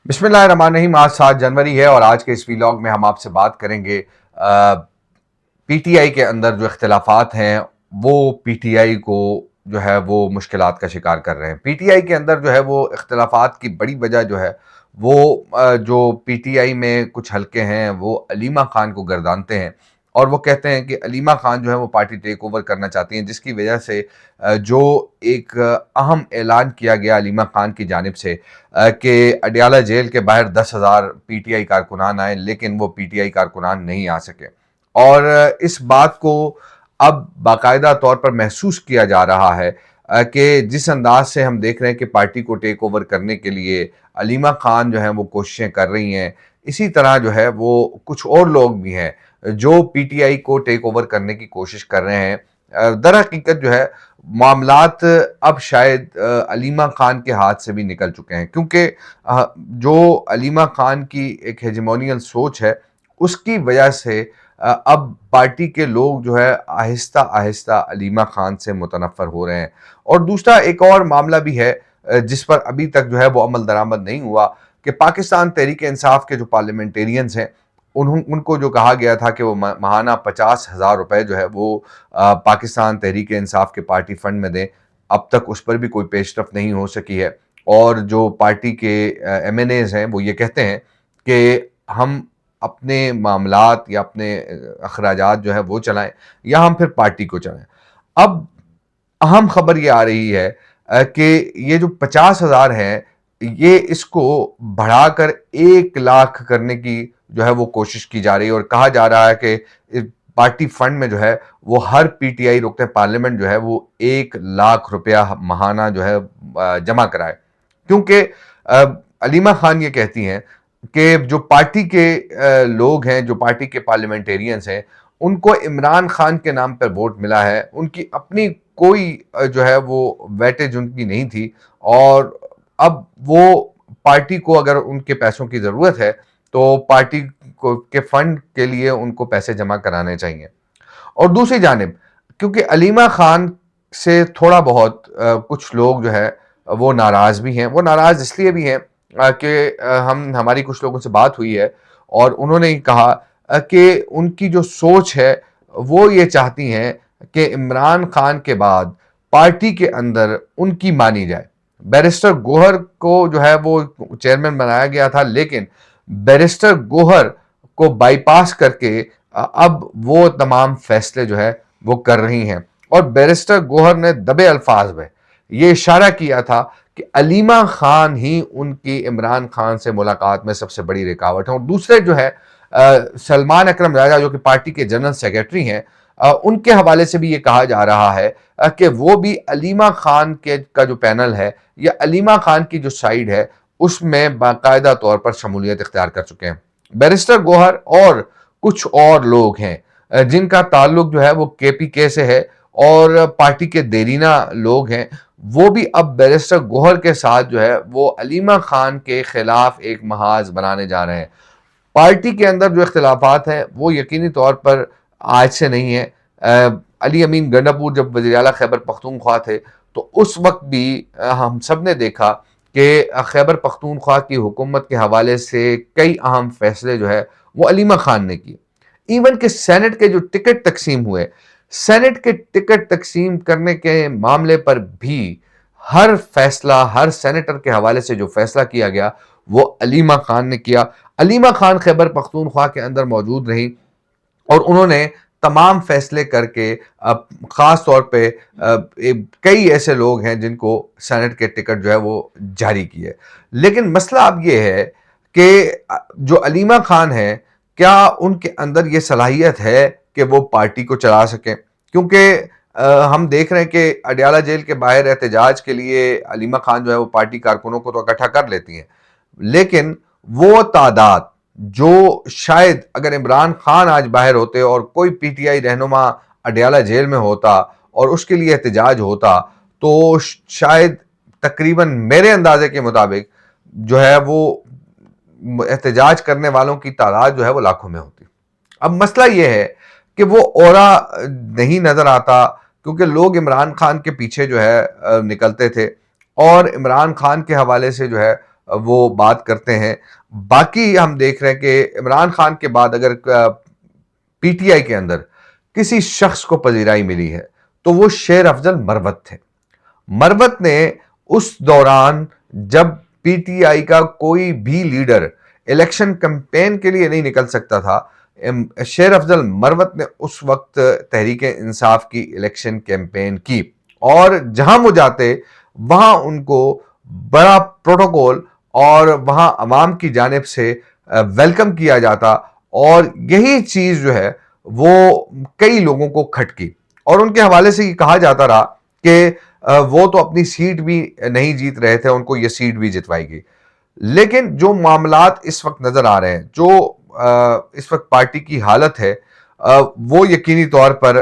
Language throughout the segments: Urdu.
بسم اللہ الرحمن الرحیم۔ آج 7 جنوری ہے اور آج کے اس ویلاگ میں ہم آپ سے بات کریں گے پی ٹی آئی کے اندر جو اختلافات ہیں وہ پی ٹی آئی کو جو ہے وہ مشکلات کا شکار کر رہے ہیں۔ پی ٹی آئی کے اندر جو ہے وہ اختلافات کی بڑی وجہ جو ہے وہ جو پی ٹی آئی میں کچھ حلقے ہیں وہ علیمہ خان کو گردانتے ہیں اور وہ کہتے ہیں کہ علیمہ خان جو ہے وہ پارٹی ٹیک اوور کرنا چاہتی ہیں، جس کی وجہ سے جو ایک اہم اعلان کیا گیا علیمہ خان کی جانب سے کہ اڈیالہ جیل کے باہر 10,000 پی ٹی آئی کارکنان آئے، لیکن وہ پی ٹی آئی کارکنان نہیں آ سکے۔ اور اس بات کو اب باقاعدہ طور پر محسوس کیا جا رہا ہے کہ جس انداز سے ہم دیکھ رہے ہیں کہ پارٹی کو ٹیک اوور کرنے کے لیے علیمہ خان جو ہیں وہ کوششیں کر رہی ہیں، اسی طرح جو ہے وہ کچھ اور لوگ بھی ہیں جو پی ٹی آئی کو ٹیک اوور کرنے کی کوشش کر رہے ہیں۔ در حقیقت جو ہے معاملات اب شاید علیمہ خان کے ہاتھ سے بھی نکل چکے ہیں، کیونکہ جو علیمہ خان کی ایک ہیجمونیل سوچ ہے اس کی وجہ سے اب پارٹی کے لوگ جو ہے آہستہ آہستہ علیمہ خان سے متنفر ہو رہے ہیں۔ اور دوسرا ایک اور معاملہ بھی ہے جس پر ابھی تک جو ہے وہ عمل درآمد نہیں ہوا کہ پاکستان تحریک انصاف کے جو پارلیمنٹیرینز ہیں ان کو جو کہا گیا تھا کہ وہ ماہانہ 50,000 روپے جو ہے وہ پاکستان تحریک انصاف کے پارٹی فنڈ میں دیں، اب تک اس پر بھی کوئی پیش رفت نہیں ہو سکی ہے۔ اور جو پارٹی کے ایم این ایز ہیں وہ یہ کہتے ہیں کہ ہم اپنے معاملات یا اپنے اخراجات جو ہے وہ چلائیں یا ہم پھر پارٹی کو چلائیں۔ اب اہم خبر یہ آ رہی ہے کہ یہ جو 50,000 ہے یہ اس کو بڑھا کر 1,00,000 کرنے کی جو ہے وہ کوشش کی جا رہی ہے، اور کہا جا رہا ہے کہ پارٹی فنڈ میں جو ہے وہ ہر پی ٹی آئی رکن پارلیمنٹ جو ہے وہ 1,00,000 روپیہ ماہانہ جو ہے جمع کرائے، کیونکہ علیمہ خان یہ کہتی ہیں کہ جو پارٹی کے لوگ ہیں، جو پارٹی کے پارلیمنٹیرینز ہیں، ان کو عمران خان کے نام پر ووٹ ملا ہے، ان کی اپنی کوئی جو ہے وہ ویٹیج ان کی نہیں تھی، اور اب وہ پارٹی کو اگر ان کے پیسوں کی ضرورت ہے تو پارٹی کے فنڈ کے لیے ان کو پیسے جمع کرانے چاہیے۔ اور دوسری جانب کیونکہ علیمہ خان سے تھوڑا بہت کچھ لوگ جو ہے وہ ناراض بھی ہیں، وہ ناراض اس لیے بھی ہیں کہ ہماری کچھ لوگوں سے بات ہوئی ہے اور انہوں نے کہا کہ ان کی جو سوچ ہے وہ یہ چاہتی ہیں کہ عمران خان کے بعد پارٹی کے اندر ان کی مانی جائے۔ بیرسٹر گوہر کو جو ہے وہ چیئرمین بنایا گیا تھا، لیکن بیرسٹر گوہر کو بائی پاس کر کے اب وہ تمام فیصلے جو ہے وہ کر رہی ہیں، اور بیرسٹر گوہر نے دبے الفاظ میں یہ اشارہ کیا تھا کہ علیمہ خان ہی ان کی عمران خان سے ملاقات میں سب سے بڑی رکاوٹ ہے۔ اور دوسرے جو ہے سلمان اکرم راجہ جو کہ پارٹی کے جنرل سیکریٹری ہیں، ان کے حوالے سے بھی یہ کہا جا رہا ہے کہ وہ بھی علیمہ خان کا جو پینل ہے یا علیمہ خان کی جو سائیڈ ہے اس میں باقاعدہ طور پر شمولیت اختیار کر چکے ہیں۔ بیرسٹر گوہر اور کچھ اور لوگ ہیں جن کا تعلق جو ہے وہ کے پی کے سے ہے، اور پارٹی کے دیرینہ لوگ ہیں، وہ بھی اب بیرسٹر گوہر کے ساتھ جو ہے وہ علیمہ خان کے خلاف ایک محاذ بنانے جا رہے ہیں۔ پارٹی کے اندر جو اختلافات ہیں وہ یقینی طور پر آج سے نہیں ہے۔ علی امین گنڈاپور جب وزیر اعلیٰ خیبر پختونخوا تھے تو اس وقت بھی ہم سب نے دیکھا کہ خیبر پختونخوا کی حکومت کے حوالے سے کئی اہم فیصلے جو ہے وہ علیمہ خان نے کیے۔ ایون کہ سینٹ کے جو ٹکٹ تقسیم ہوئے، سینٹ کے ٹکٹ تقسیم کرنے کے معاملے پر بھی ہر فیصلہ، ہر سینیٹر کے حوالے سے جو فیصلہ کیا گیا وہ علیمہ خان نے کیا۔ علیمہ خان خیبر پختونخوا کے اندر موجود رہی اور انہوں نے تمام فیصلے کر کے خاص طور پہ کئی ایسے لوگ ہیں جن کو سینٹ کے ٹکٹ جو ہے وہ جاری کیے۔ لیکن مسئلہ اب یہ ہے کہ جو علیمہ خان ہے کیا ان کے اندر یہ صلاحیت ہے کہ وہ پارٹی کو چلا سکیں؟ کیونکہ ہم دیکھ رہے ہیں کہ اڈیالہ جیل کے باہر احتجاج کے لیے علیمہ خان جو ہے وہ پارٹی کارکنوں کو تو اکٹھا کر لیتی ہیں، لیکن وہ تعداد جو شاید اگر عمران خان آج باہر ہوتے اور کوئی پی ٹی آئی رہنما اڈیالہ جیل میں ہوتا اور اس کے لیے احتجاج ہوتا تو شاید تقریباً میرے اندازے کے مطابق جو ہے وہ احتجاج کرنے والوں کی تعداد جو ہے وہ لاکھوں میں ہوتی۔ اب مسئلہ یہ ہے کہ وہ اورا نہیں نظر آتا، کیونکہ لوگ عمران خان کے پیچھے جو ہے نکلتے تھے، اور عمران خان کے حوالے سے جو ہے وہ بات کرتے ہیں. باقی ہم دیکھ رہے ہیں کہ عمران خان کے بعد اگر پی ٹی آئی کے اندر کسی شخص کو پذیرائی ملی ہے تو وہ شیر افضل مروت تھے. مروت نے اس دوران جب پی ٹی آئی کا کوئی بھی لیڈر الیکشن کمپین کے لیے نہیں نکل سکتا تھا، شیر افضل مروت نے اس وقت تحریک انصاف کی الیکشن کیمپین کی، اور جہاں وہ جاتے وہاں ان کو بڑا پروٹوکول اور وہاں عوام کی جانب سے ویلکم کیا جاتا، اور یہی چیز جو ہے وہ کئی لوگوں کو کھٹکی، اور ان کے حوالے سے یہ کہا جاتا رہا کہ وہ تو اپنی سیٹ بھی نہیں جیت رہے تھے، ان کو یہ سیٹ بھی جتوائی گئی. لیکن جو معاملات اس وقت نظر آ رہے ہیں، جو اس وقت پارٹی کی حالت ہے، وہ یقینی طور پر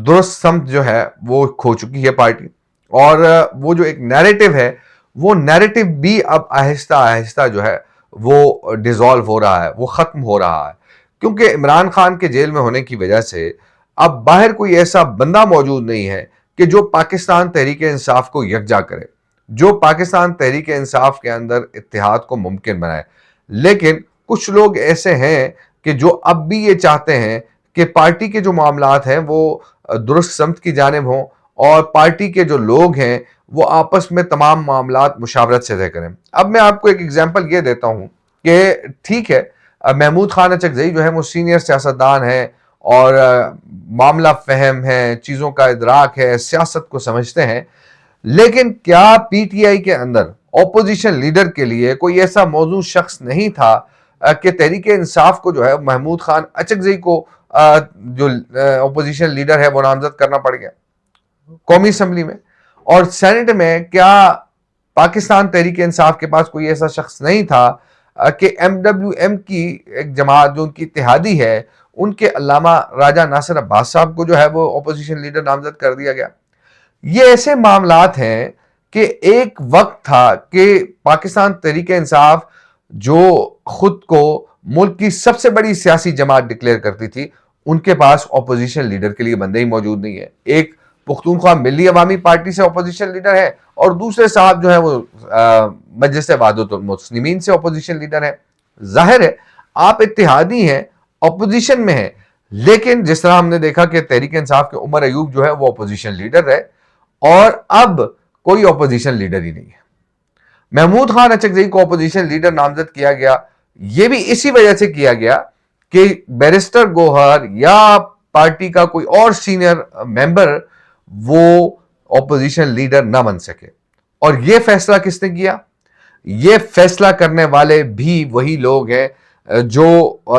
درست سمت جو ہے وہ کھو چکی ہے پارٹی، اور وہ جو ایک نیریٹو ہے وہ نیریٹو بھی اب آہستہ آہستہ جو ہے وہ ڈیزالو ہو رہا ہے، وہ ختم ہو رہا ہے، کیونکہ عمران خان کے جیل میں ہونے کی وجہ سے اب باہر کوئی ایسا بندہ موجود نہیں ہے کہ جو پاکستان تحریک انصاف کو یکجا کرے، جو پاکستان تحریک انصاف کے اندر اتحاد کو ممکن بنائے. لیکن کچھ لوگ ایسے ہیں کہ جو اب بھی یہ چاہتے ہیں کہ پارٹی کے جو معاملات ہیں وہ درست سمت کی جانب ہوں، اور پارٹی کے جو لوگ ہیں وہ آپس میں تمام معاملات مشاورت سے طے کریں. اب میں آپ کو ایک ایگزامپل یہ دیتا ہوں کہ ٹھیک ہے، محمود خان اچکزئی جو ہے وہ سینئر سیاستدان ہیں اور معاملہ فہم ہے، چیزوں کا ادراک ہے، سیاست کو سمجھتے ہیں، لیکن کیا پی ٹی آئی کے اندر اپوزیشن لیڈر کے لیے کوئی ایسا موضوع شخص نہیں تھا کہ تحریک انصاف کو جو ہے محمود خان اچکزئی کو جو اپوزیشن لیڈر ہے وہ نامزد کرنا پڑ گیا قومی اسمبلی میں؟ اور سینٹ میں کیا پاکستان تحریک انصاف کے پاس کوئی ایسا شخص نہیں تھا کہ ایم ڈبلیو ایم کی ایک جماعت جو ان کی اتحادی ہے، ان کے علامہ راجہ ناصر عباس صاحب کو جو ہے وہ اپوزیشن لیڈر نامزد کر دیا گیا؟ یہ ایسے معاملات ہیں کہ ایک وقت تھا کہ پاکستان تحریک انصاف جو خود کو ملک کی سب سے بڑی سیاسی جماعت ڈکلیئر کرتی تھی، ان کے پاس اپوزیشن لیڈر کے لیے بندے ہی موجود نہیں ہے. ایک پختونخوا ملی عوامی پارٹی سے اپوزیشن لیڈر ہے، اور دوسرے صاحب جو ہے وہ مجلس وحدت المسلمین سے اپوزیشن لیڈر ہے. ظاہر ہے آپ اتحادی ہیں، اپوزیشن میں ہیں، لیکن جس طرح ہم نے دیکھا کہ تحریک انصاف کے عمر ایوب جو ہے وہ اپوزیشن لیڈر ہے، اور اب کوئی اپوزیشن لیڈر ہی نہیں ہے. محمود خان اچکزئی کو اپوزیشن لیڈر نامزد کیا گیا، یہ بھی اسی وجہ سے کیا گیا کہ بیرسٹر گوہر یا پارٹی کا کوئی اور سینئر ممبر وہ اپوزیشن لیڈر نہ بن سکے. اور یہ فیصلہ کس نے کیا؟ یہ فیصلہ کرنے والے بھی وہی لوگ ہیں جو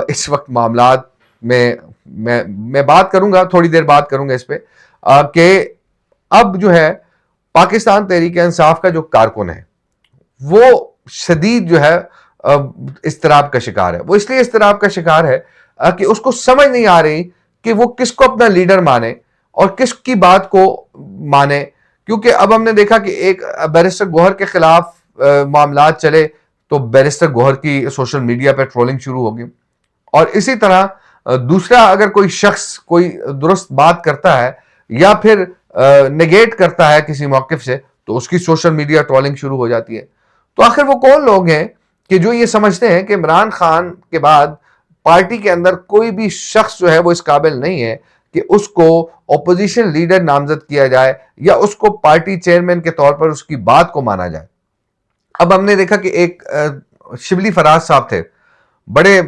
اس وقت معاملات میں بات کروں گا، تھوڑی دیر بات کروں گا اس پہ، کہ اب جو ہے پاکستان تحریک انصاف کا جو کارکن ہے وہ شدید جو ہے اضطراب کا شکار ہے. وہ اس لیے اضطراب کا شکار ہے کہ اس کو سمجھ نہیں آ رہی کہ وہ کس کو اپنا لیڈر مانے اور کس کی بات کو مانے، کیونکہ اب ہم نے دیکھا کہ ایک بیرسٹر گوہر کے خلاف معاملات چلے تو بیرسٹر گوہر کی سوشل میڈیا پہ ٹرولنگ شروع ہوگی، اور اسی طرح دوسرا اگر کوئی شخص کوئی درست بات کرتا ہے یا پھر نیگیٹ کرتا ہے کسی موقف سے تو اس کی سوشل میڈیا ٹرولنگ شروع ہو جاتی ہے. تو آخر وہ کون لوگ ہیں کہ جو یہ سمجھتے ہیں کہ عمران خان کے بعد پارٹی کے اندر کوئی بھی شخص جو ہے وہ اس قابل نہیں ہے کہ اس کو اپوزیشن لیڈر نامزد کیا جائے یا اس کو پارٹی چیئرمین کے طور پر اس کی بات کو مانا جائے؟ اب ہم نے دیکھا کہ ایک شبلی فراز صاحب تھے، بڑے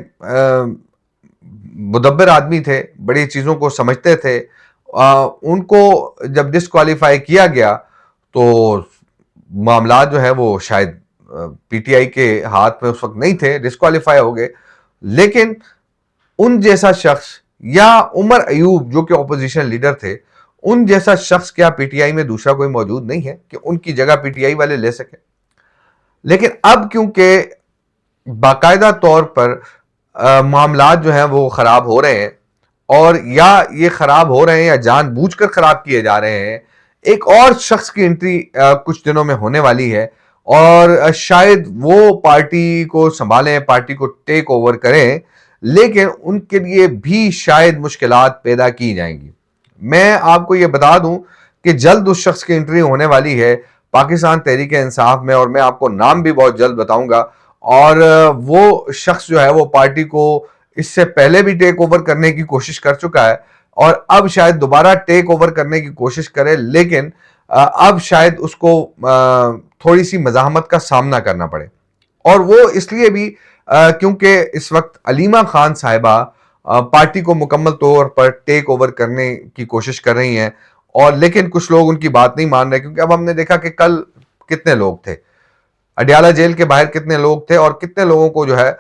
مدبر آدمی تھے، بڑی چیزوں کو سمجھتے تھے، ان کو جب ڈسکوالیفائی کیا گیا تو معاملات جو ہے وہ شاید پی ٹی آئی کے ہاتھ میں اس وقت نہیں تھے، ڈسکوالیفائی ہو گئے. لیکن ان جیسا شخص یا عمر ایوب جو کہ اپوزیشن لیڈر تھے، ان جیسا شخص کیا پی ٹی آئی میں دوسرا کوئی موجود نہیں ہے کہ ان کی جگہ پی ٹی آئی والے لے سکیں؟ لیکن اب کیونکہ باقاعدہ طور پر معاملات جو ہیں وہ خراب ہو رہے ہیں، اور یا یہ خراب ہو رہے ہیں یا جان بوجھ کر خراب کیے جا رہے ہیں، ایک اور شخص کی انٹری کچھ دنوں میں ہونے والی ہے، اور شاید وہ پارٹی کو سنبھالیں، پارٹی کو ٹیک اوور کریں، لیکن ان کے لیے بھی شاید مشکلات پیدا کی جائیں گی. میں آپ کو یہ بتا دوں کہ جلد اس شخص کی انٹری ہونے والی ہے. پاکستان تحریک انصاف میں، اور میں آپ کو نام بھی بہت جلد بتاؤں گا، اور وہ شخص جو ہے وہ پارٹی کو اس سے پہلے بھی ٹیک اوور کرنے کی کوشش کر چکا ہے اور اب شاید دوبارہ ٹیک اوور کرنے کی کوشش کرے، لیکن اب شاید اس کو تھوڑی سی مزاحمت کا سامنا کرنا پڑے، اور وہ اس لیے بھی کیونکہ اس وقت علیمہ خان صاحبہ پارٹی کو مکمل طور پر ٹیک اوور کرنے کی کوشش کر رہی ہیں، اور لیکن کچھ لوگ ان کی بات نہیں مان رہے، کیونکہ اب ہم نے دیکھا کہ کل کتنے لوگ تھے اڈیالہ جیل کے باہر، کتنے لوگ تھے، اور کتنے لوگوں کو جو ہے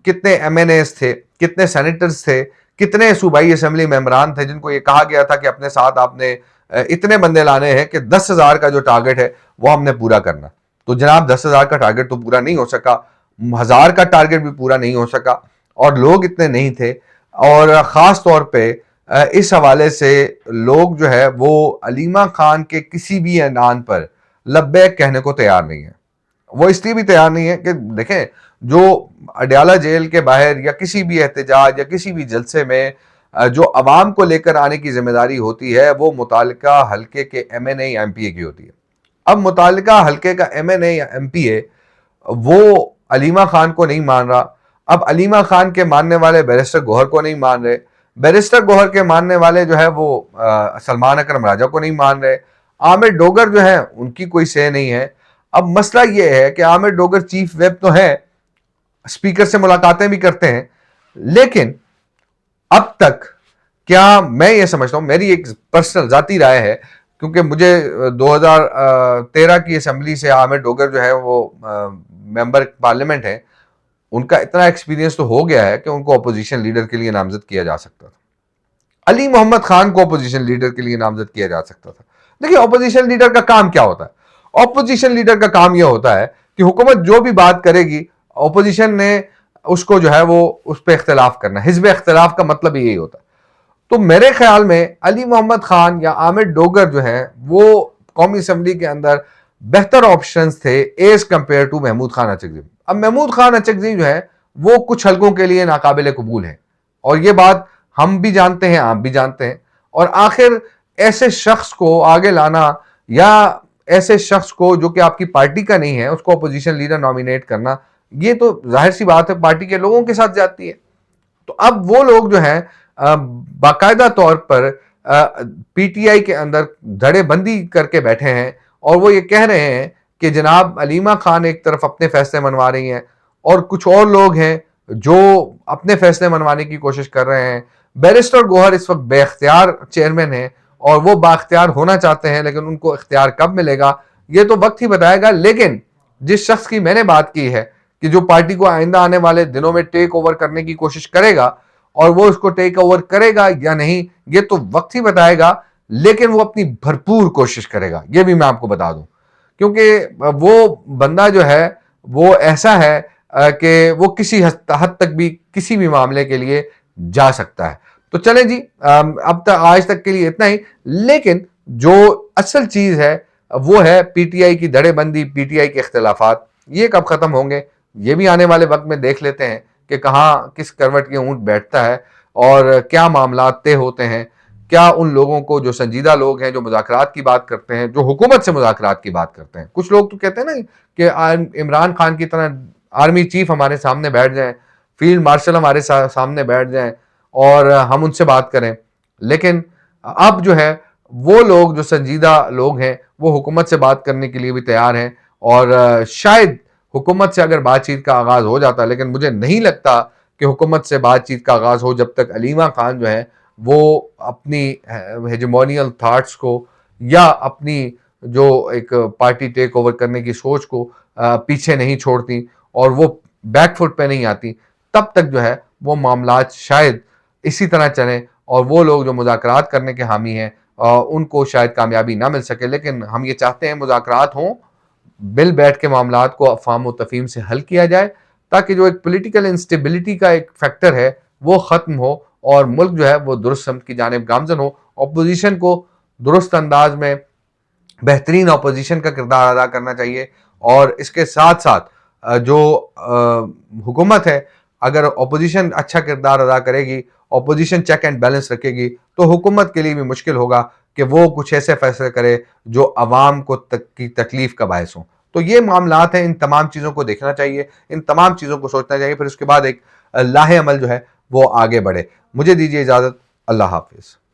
کتنے ایم این ایز تھے، کتنے سینیٹرز تھے، کتنے صوبائی اسمبلی ممبران تھے جن کو یہ کہا گیا تھا کہ اپنے ساتھ آپ نے اتنے بندے لانے ہیں کہ 10,000 کا جو ٹارگٹ ہے وہ ہم نے پورا کرنا۔ تو جناب 10,000 کا ٹارگٹ تو پورا نہیں ہو سکا، 1,000 کا ٹارگٹ بھی پورا نہیں ہو سکا، اور لوگ اتنے نہیں تھے، اور خاص طور پہ اس حوالے سے لوگ جو ہے وہ علیمہ خان کے کسی بھی اعلان پر لبیک کہنے کو تیار نہیں ہے۔ وہ اس لیے بھی تیار نہیں ہے کہ دیکھیں، جو اڈیالہ جیل کے باہر یا کسی بھی احتجاج یا کسی بھی جلسے میں جو عوام کو لے کر آنے کی ذمہ داری ہوتی ہے وہ متعلقہ حلقے کے ایم این اے یا ایم پی اے کی ہوتی ہے۔ اب متعلقہ حلقے کا ایم این اے یا ایم پی اے وہ علیمہ خان کو نہیں مان رہا، اب علیمہ خان کے ماننے والے بیرسٹر گوہر کو نہیں مان رہے، بیرسٹر گوہر کے ماننے والے جو ہے وہ سلمان اکرم راجہ کو نہیں مان رہے، عامر ڈوگر جو ہے ان کی کوئی سے نہیں ہے۔ اب مسئلہ یہ ہے کہ عامر ڈوگر چیف ویب تو ہے، اسپیکر سے ملاقاتیں بھی کرتے ہیں، لیکن اب تک کیا، میں یہ سمجھتا ہوں، میری ایک پرسنل ذاتی رائے ہے، کیونکہ مجھے 2013 کی اسمبلی سے عامر ڈوگر جو ہے وہ ممبر پارلیمنٹ ہے، ان کا اتنا ایکسپیرینس تو ہو گیا ہے کہ ان کو اپوزیشن لیڈر کے لیے نامزد کیا جا سکتا تھا۔ علی محمد خان کو اپوزیشن لیڈر کے لیے نامزد کیا جا سکتا تھا۔ دیکھیے اپوزیشن لیڈر کا کام کیا ہوتا ہے؟ اپوزیشن لیڈر کا کام یہ ہوتا ہے کہ حکومت جو بھی بات کرے گی اپوزیشن نے اس کو جو ہے وہ اس پہ اختلاف کرنا، حزب اختلاف کا مطلب یہی ہوتا ہے۔ تو میرے خیال میں علی محمد خان یا عامر ڈوگر جو ہے وہ قومی اسمبلی کے اندر بہتر آپشنز تھے as compare to Mahmood Khan Achakzai. اب محمود خان اچکزئی جو ہے وہ کچھ حلقوں کے لیے ناقابل قبول ہے، اور یہ بات ہم بھی جانتے ہیں، آپ بھی جانتے ہیں، اور آخر ایسے شخص کو آگے لانا یا ایسے شخص کو جو کہ آپ کی پارٹی کا نہیں ہے اس کو اپوزیشن لیڈر نامینیٹ کرنا، یہ تو ظاہر سی بات ہے پارٹی کے لوگوں کے ساتھ جاتی ہے۔ تو اب وہ لوگ جو ہیں باقاعدہ طور پر پی ٹی آئی کے اندر دھڑے بندی کر کے بیٹھے ہیں، اور وہ یہ کہہ رہے ہیں کہ جناب علیمہ خان ایک طرف اپنے فیصلے منوا رہی ہیں اور کچھ اور لوگ ہیں جو اپنے فیصلے منوانے کی کوشش کر رہے ہیں۔ بیرسٹر گوہر اس وقت بے اختیار چیئرمین ہیں اور وہ بااختیار ہونا چاہتے ہیں، لیکن ان کو اختیار کب ملے گا یہ تو وقت ہی بتائے گا۔ لیکن جس شخص کی میں نے بات کی ہے کہ جو پارٹی کو آئندہ آنے والے دنوں میں ٹیک اوور کرنے کی کوشش کرے گا، اور وہ اس کو ٹیک اوور کرے گا یا نہیں یہ تو وقت ہی بتائے گا، لیکن وہ اپنی بھرپور کوشش کرے گا، یہ بھی میں آپ کو بتا دوں، کیونکہ وہ بندہ جو ہے وہ ایسا ہے کہ وہ کسی حد تک بھی کسی بھی معاملے کے لیے جا سکتا ہے۔ تو چلیں جی، اب تک آج تک کے لیے اتنا ہی، لیکن جو اصل چیز ہے وہ ہے پی ٹی آئی کی دھڑے بندی، پی ٹی آئی کے اختلافات، یہ کب ختم ہوں گے یہ بھی آنے والے وقت میں دیکھ لیتے ہیں کہ کہاں کس کروٹ کے اونٹ بیٹھتا ہے اور کیا معاملات طے ہوتے ہیں، کیا ان لوگوں کو جو سنجیدہ لوگ ہیں جو مذاکرات کی بات کرتے ہیں، جو حکومت سے مذاکرات کی بات کرتے ہیں، کچھ لوگ تو کہتے ہیں نا کہ عمران خان کی طرح آرمی چیف ہمارے سامنے بیٹھ جائیں، فیلڈ مارشل ہمارے سامنے بیٹھ جائیں اور ہم ان سے بات کریں، لیکن اب جو ہے وہ لوگ جو سنجیدہ لوگ ہیں وہ حکومت سے بات کرنے کے لیے بھی تیار ہیں، اور شاید حکومت سے اگر بات چیت کا آغاز ہو جاتا، لیکن مجھے نہیں لگتا کہ حکومت سے بات چیت کا آغاز ہو جب تک علیمہ خان جو ہے وہ اپنی ہیجمونیل تھاٹس کو یا اپنی جو ایک پارٹی ٹیک اوور کرنے کی سوچ کو پیچھے نہیں چھوڑتی اور وہ بیک فٹ پہ نہیں آتی، تب تک جو ہے وہ معاملات شاید اسی طرح چلیں، اور وہ لوگ جو مذاکرات کرنے کے حامی ہیں ان کو شاید کامیابی نہ مل سکے۔ لیکن ہم یہ چاہتے ہیں مذاکرات ہوں، مل بیٹھ کے معاملات کو افہام و تفہیم سے حل کیا جائے، تاکہ جو ایک پولیٹیکل انسٹیبلٹی کا ایک فیکٹر ہے وہ ختم ہو اور ملک جو ہے وہ درست سمت کی جانب گامزن ہو۔ اپوزیشن کو درست انداز میں بہترین اپوزیشن کا کردار ادا کرنا چاہیے، اور اس کے ساتھ ساتھ جو حکومت ہے اگر اپوزیشن اچھا کردار ادا کرے گی، اپوزیشن چیک اینڈ بیلنس رکھے گی، تو حکومت کے لیے بھی مشکل ہوگا کہ وہ کچھ ایسے فیصلے کرے جو عوام کو کی تکلیف کا باعث ہوں. تو یہ معاملات ہیں، ان تمام چیزوں کو دیکھنا چاہیے، ان تمام چیزوں کو سوچنا چاہیے، پھر اس کے بعد ایک لاہ عمل جو ہے وہ آگے بڑھے. مجھے دیجیے اجازت. اللہ حافظ.